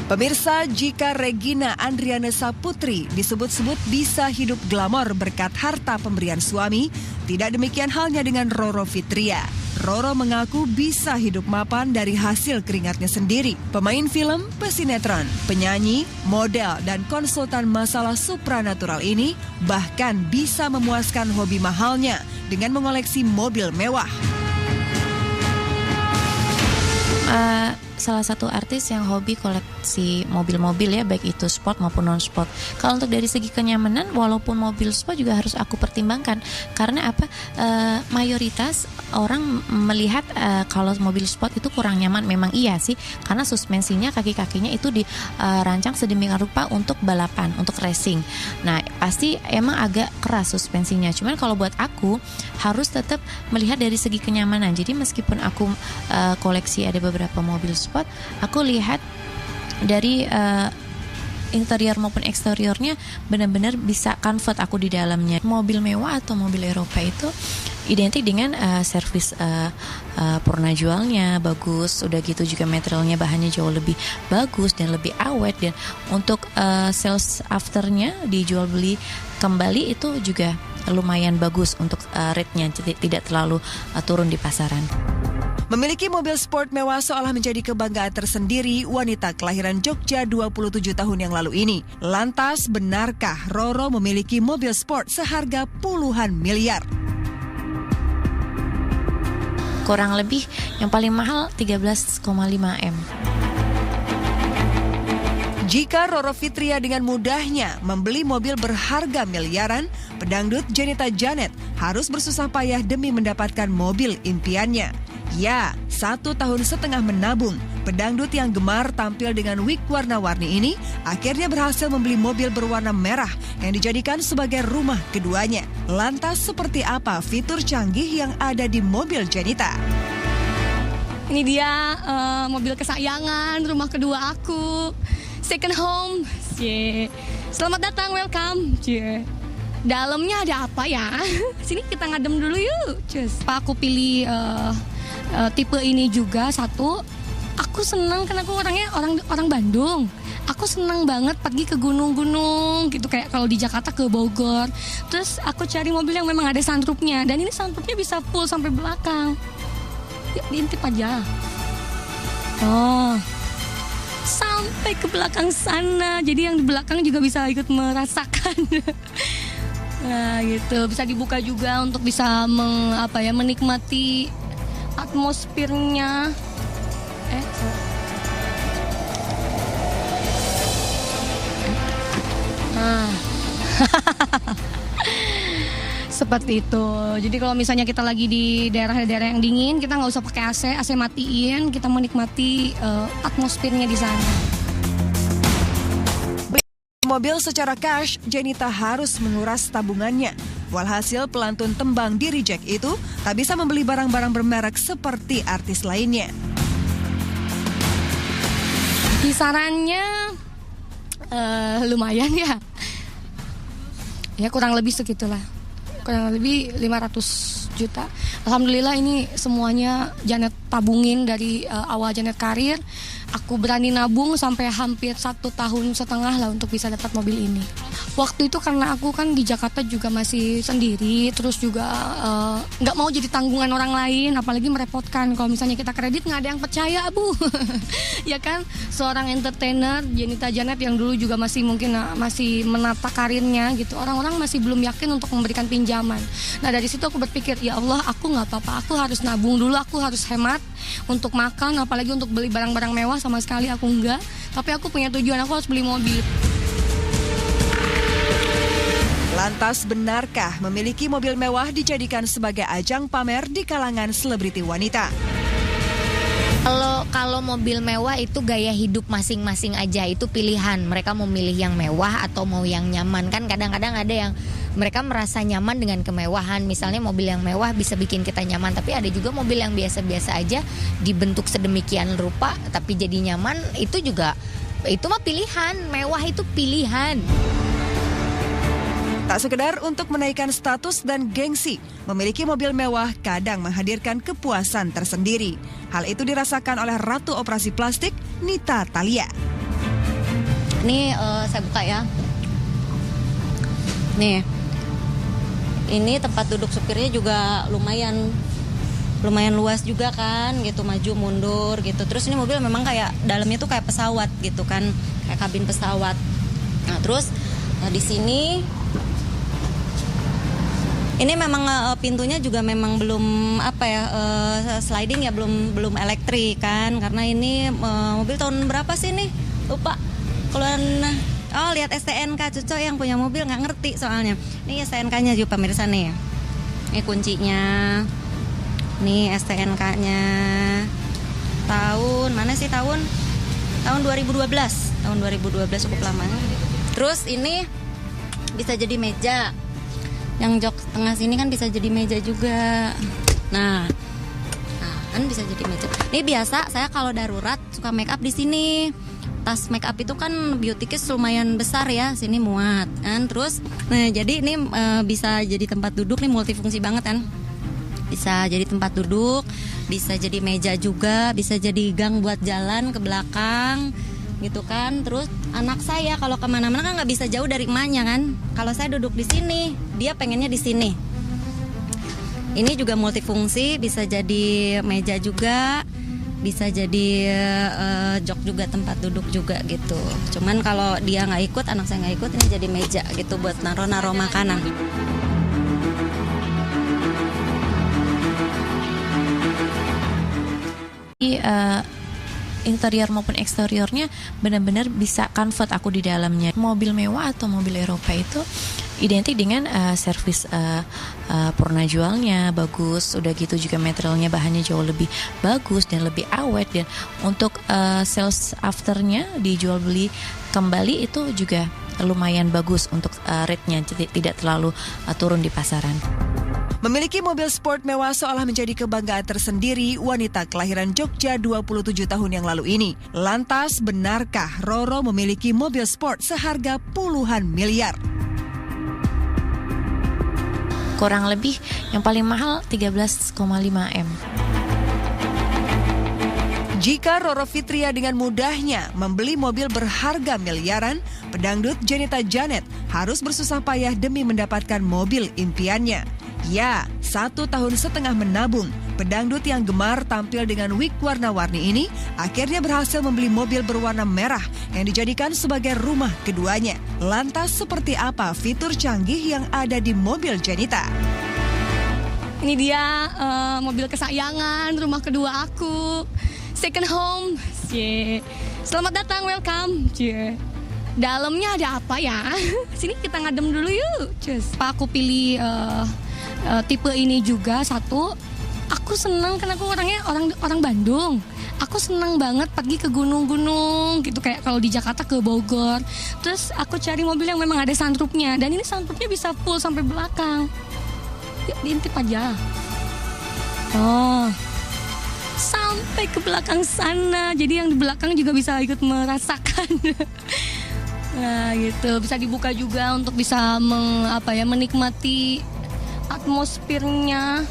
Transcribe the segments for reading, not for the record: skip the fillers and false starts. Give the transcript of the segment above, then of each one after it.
Pemirsa, jika Regina Andriana Saputri disebut-sebut bisa hidup glamor berkat harta pemberian suami, tidak demikian halnya dengan Roro Fitria. Roro mengaku bisa hidup mapan dari hasil keringatnya sendiri. Pemain film, pesinetron, penyanyi, model, dan konsultan masalah supranatural ini bahkan bisa memuaskan hobi mahalnya dengan mengoleksi mobil mewah. Salah satu artis yang hobi koleksi mobil-mobil ya, baik itu sport maupun non-sport. Kalau untuk dari segi kenyamanan, walaupun mobil sport juga harus aku pertimbangkan. Karena apa? Mayoritas orang melihat kalau mobil sport itu kurang nyaman. Memang iya sih, karena suspensinya, kaki-kakinya itu dirancang sedemikian rupa untuk balapan, untuk racing. Nah, pasti emang agak keras suspensinya. Cuman kalau buat aku harus tetap melihat dari segi kenyamanan. Jadi meskipun aku koleksi ada beberapa mobil sport, aku lihat dari interior maupun eksteriornya benar-benar bisa comfort aku di dalamnya. Mobil mewah atau mobil Eropa itu identik dengan servis purna jualnya bagus, udah gitu juga materialnya, bahannya jauh lebih bagus dan lebih awet, dan untuk sales afternya dijual beli kembali itu juga lumayan bagus untuk rate-nya, tidak terlalu turun di pasaran. Memiliki mobil sport mewah seolah menjadi kebanggaan tersendiri wanita kelahiran Jogja 27 tahun yang lalu ini. Lantas, benarkah Roro memiliki mobil sport seharga puluhan miliar? Kurang lebih yang paling mahal 13,5 M. Jika Roro Fitria dengan mudahnya membeli mobil berharga miliaran, pedangdut Jenita Janet harus bersusah payah demi mendapatkan mobil impiannya. Ya, 1,5 tahun menabung, pedangdut yang gemar tampil dengan wig warna-warni ini akhirnya berhasil membeli mobil berwarna merah yang dijadikan sebagai rumah keduanya. Lantas seperti apa fitur canggih yang ada di mobil Jenita? Ini dia mobil kesayangan, rumah kedua aku, second home. Yeah. Selamat datang, welcome. Yeah. Dalamnya ada apa ya? Sini kita ngadem dulu yuk. Cus. Pak, aku pilih tipe ini juga. Satu, aku senang karena aku orangnya orang Bandung. Aku senang banget pergi ke gunung-gunung gitu, kayak kalau di Jakarta ke Bogor. Terus aku cari mobil yang memang ada sunroofnya, dan ini sunroofnya bisa full sampai belakang. Ya, diintip aja. Oh, sampai ke belakang sana. Jadi yang di belakang juga bisa ikut merasakan. Nah, gitu. Bisa dibuka juga untuk bisa menikmati atmosfernya. Seperti itu. Jadi kalau misalnya kita lagi di daerah-daerah yang dingin, kita nggak usah pakai AC matiin, kita menikmati atmosfernya di sana. Beli mobil secara cash, Jenita harus menguras tabungannya. Walhasil pelantun tembang di Reject itu tak bisa membeli barang-barang bermerek seperti artis lainnya. Kisarannya lumayan ya. Ya kurang lebih segitulah. Kurang lebih 500 juta. Alhamdulillah ini semuanya Janet tabungin dari awal Janet karir. Aku berani nabung sampai hampir 1,5 tahun lah untuk bisa dapat mobil ini. Waktu itu karena aku kan di Jakarta juga masih sendiri, terus juga nggak mau jadi tanggungan orang lain, apalagi merepotkan. Kalau misalnya kita kredit nggak ada yang percaya, Bu. Ya kan, seorang entertainer Jenita Janet yang dulu juga masih menata karirnya gitu. Orang-orang masih belum yakin untuk memberikan pinjaman. Nah dari situ aku berpikir, ya Allah, aku nggak apa-apa, aku harus nabung dulu, aku harus hemat untuk makan, apalagi untuk beli barang-barang mewah sama sekali aku enggak. Tapi aku punya tujuan, aku harus beli mobil. Lantas benarkah memiliki mobil mewah dijadikan sebagai ajang pamer di kalangan selebriti wanita? Kalau mobil mewah itu gaya hidup masing-masing aja, itu pilihan. Mereka mau milih yang mewah atau mau yang nyaman. Kan kadang-kadang ada yang mereka merasa nyaman dengan kemewahan. Misalnya mobil yang mewah bisa bikin kita nyaman, tapi ada juga mobil yang biasa-biasa aja dibentuk sedemikian rupa tapi jadi nyaman. Itu mah pilihan. Mewah itu pilihan. Tak sekedar untuk menaikkan status dan gengsi, memiliki mobil mewah kadang menghadirkan kepuasan tersendiri. Hal itu dirasakan oleh Ratu Operasi Plastik, Nita Thalia. Ini saya buka ya. Nih, ini tempat duduk supirnya juga lumayan luas juga kan, gitu, maju mundur gitu. Terus ini mobil memang kayak dalamnya tuh kayak pesawat gitu kan, kayak kabin pesawat. Nah terus di sini ini memang pintunya juga memang belum sliding ya, belum elektrik kan, karena ini mobil tahun berapa sih nih, lupa. Oh lihat STNK, Cuco yang punya mobil nggak ngerti soalnya. Ini STNK-nya juga pemirsa nih. Ini kuncinya. Nih STNK-nya. Tahun mana sih tahun? Tahun 2012. Tahun 2012 cukup lama. Terus ini bisa jadi meja. Yang jok tengah sini kan bisa jadi meja juga. Nah kan bisa jadi meja. Ini biasa saya kalau darurat suka make up di sini. Tas make up itu kan beauty case lumayan besar ya, sini muat kan. Terus nah jadi ini bisa jadi tempat duduk nih, multifungsi banget kan. Bisa jadi tempat duduk, bisa jadi meja juga, bisa jadi gang buat jalan ke belakang gitu kan. Terus anak saya kalau kemana-mana kan nggak bisa jauh dari emaknya kan. Kalau saya duduk di sini, dia pengennya di sini. Ini juga multifungsi, bisa jadi meja juga, bisa jadi jok juga, tempat duduk juga gitu. Cuman kalau dia nggak ikut, anak saya nggak ikut, ini jadi meja gitu buat naro makanan. Interior maupun eksteriornya benar-benar bisa comfort aku di dalamnya. Mobil mewah atau mobil Eropa itu identik dengan servis purna jualnya bagus, udah gitu juga materialnya, bahannya jauh lebih bagus dan lebih awet, dan untuk sales afternya dijual beli kembali itu juga lumayan bagus untuk rate-nya, tidak terlalu turun di pasaran. Memiliki mobil sport mewah seolah menjadi kebanggaan tersendiri wanita kelahiran Jogja 27 tahun yang lalu ini. Lantas, benarkah Roro memiliki mobil sport seharga puluhan miliar? Kurang lebih yang paling mahal 13,5 M. Jika Roro Fitria dengan mudahnya membeli mobil berharga miliaran, pedangdut Jenita Janet harus bersusah payah demi mendapatkan mobil impiannya. Ya, 1,5 tahun menabung, pedangdut yang gemar tampil dengan wig warna-warni ini akhirnya berhasil membeli mobil berwarna merah yang dijadikan sebagai rumah keduanya. Lantas seperti apa fitur canggih yang ada di mobil Jenita? Ini dia mobil kesayangan, rumah kedua aku, second home. Selamat datang, welcome. Dalamnya ada apa ya? Sini kita ngadem dulu yuk. Aku pilih tipe ini juga. Satu, aku senang karena aku orangnya orang Bandung. Aku senang banget pergi ke gunung-gunung gitu, kayak kalau di Jakarta ke Bogor. Terus aku cari mobil yang memang ada sunroofnya, dan ini sunroofnya bisa full sampai belakang. Diintip aja. Oh, sampai ke belakang sana. Jadi yang di belakang juga bisa ikut merasakan. Nah gitu, bisa dibuka juga untuk bisa menikmati atmosfernya.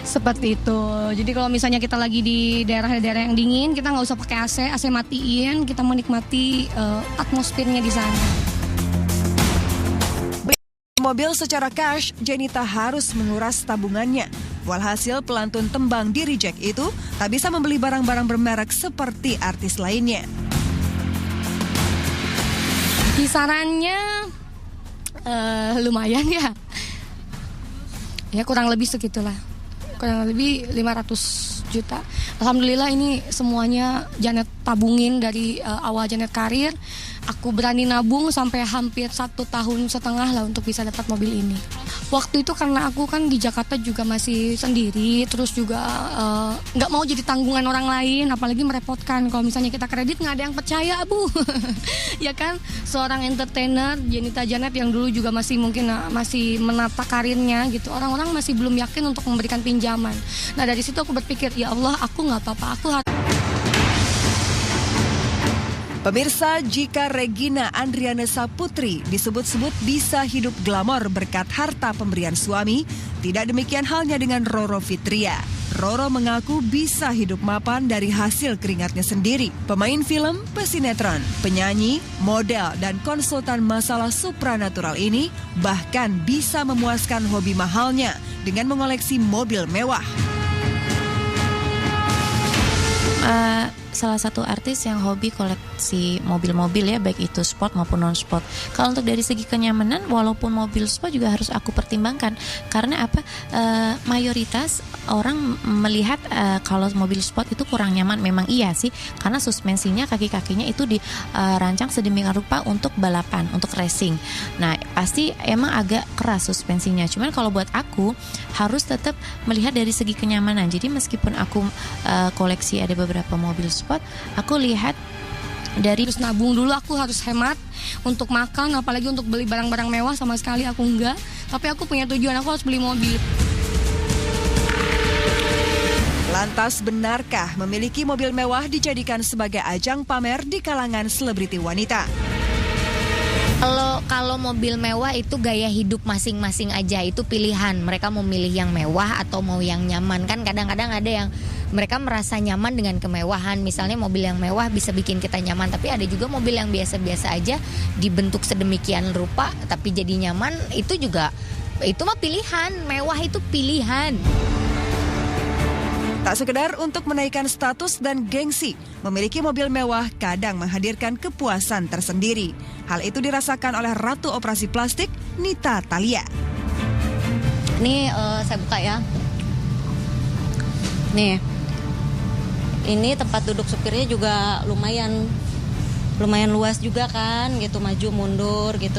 Seperti itu. Jadi kalau misalnya kita lagi di daerah-daerah yang dingin, kita nggak usah pakai AC matiin, kita menikmati atmosfernya di sana. Mobil secara cash, Jenita harus menguras tabungannya. Walhasil pelantun tembang di reject itu tak bisa membeli barang-barang bermerek seperti artis lainnya. Kisarannya lumayan ya. Ya kurang lebih segitulah. Kurang lebih 500 juta. Alhamdulillah ini semuanya Janet tabungin dari awal Janet karir. Aku berani nabung sampai hampir 1,5 tahun lah untuk bisa dapat mobil ini. Waktu itu karena aku kan di Jakarta juga masih sendiri, terus juga nggak mau jadi tanggungan orang lain, apalagi merepotkan. Kalau misalnya kita kredit nggak ada yang percaya, Bu. Ya kan, seorang entertainer Jenita Janet yang dulu juga masih menata karirnya gitu. Orang-orang masih belum yakin untuk memberikan pinjaman. Nah dari situ aku berpikir, ya Allah, aku nggak apa-apa, aku harus. Pemirsa, jika Regina Andriana Saputri disebut-sebut bisa hidup glamor berkat harta pemberian suami, tidak demikian halnya dengan Roro Fitria. Roro mengaku bisa hidup mapan dari hasil keringatnya sendiri. Pemain film, pesinetron, penyanyi, model, dan konsultan masalah supranatural ini bahkan bisa memuaskan hobi mahalnya dengan mengoleksi mobil mewah. Salah satu artis yang hobi koleksi mobil-mobil ya, baik itu sport maupun non-sport. Kalau untuk dari segi kenyamanan, walaupun mobil sport juga harus aku pertimbangkan. Karena apa? Mayoritas orang melihat kalau mobil sport itu kurang nyaman. Memang iya sih, karena suspensinya, kaki-kakinya itu dirancang sedemikian rupa untuk balapan, untuk racing. Nah, pasti emang agak keras suspensinya. Cuman kalau buat aku harus tetap melihat dari segi kenyamanan. Jadi meskipun aku koleksi ada beberapa mobil sport, aku lihat dari Terus nabung dulu, aku harus hemat untuk makan, apalagi untuk beli barang-barang mewah sama sekali aku enggak. Tapi aku punya tujuan, aku harus beli mobil. Lantas benarkah memiliki mobil mewah dijadikan sebagai ajang pamer di kalangan selebriti wanita? Kalau mobil mewah itu gaya hidup masing-masing aja, itu pilihan. Mereka mau milih yang mewah atau mau yang nyaman. Kan kadang-kadang ada yang mereka merasa nyaman dengan kemewahan. Misalnya mobil yang mewah bisa bikin kita nyaman, tapi ada juga mobil yang biasa-biasa aja dibentuk sedemikian rupa tapi jadi nyaman. Itu mah pilihan. Mewah itu pilihan. Tak sekedar untuk menaikkan status dan gengsi, memiliki mobil mewah kadang menghadirkan kepuasan tersendiri. Hal itu dirasakan oleh Ratu Operasi Plastik, Nita Thalia. Ini saya buka ya. Nih, ini tempat duduk supirnya juga lumayan luas juga kan, gitu, maju mundur gitu.